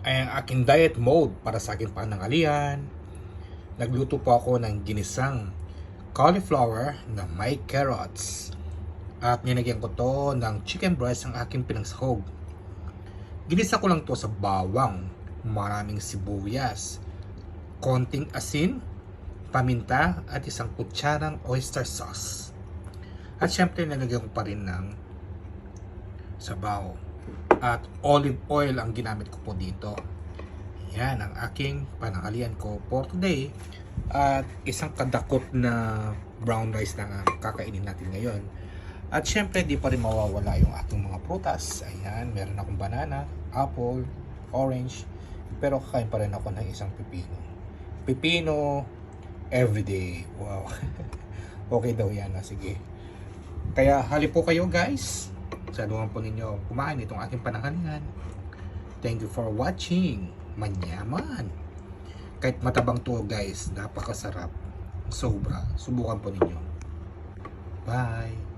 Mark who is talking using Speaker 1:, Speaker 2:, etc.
Speaker 1: ay ang aking diet mode para sa aking panangalian. Nagluto po ako ng ginisang cauliflower na may carrots. At nilagyan ko to ng chicken breast ang aking pinagsahog. Ginisa ko lang to sa bawang, maraming sibuyas, konting asin, paminta at isang kutsarang oyster sauce. At syempre nilagyan ko pa rin ng sabaw. At olive oil ang ginamit ko po dito. Yan ang aking panangalian ko for today. At isang kadakot na brown rice na kakainin natin ngayon. At syempre di pa rin mawawala yung ating mga prutas. Ayan, meron akong banana, apple, orange. Pero kakain pa rin ako ng isang pipino. Pipino everyday. Wow. Okay daw yan. Sige. Kaya halip po kayo guys. Saluhan po ninyo kumain itong aking panangalian. Thank you for watching. Manyaman. Kahit matabang to guys, napakasarap. Sobra. Subukan po ninyo. Bye.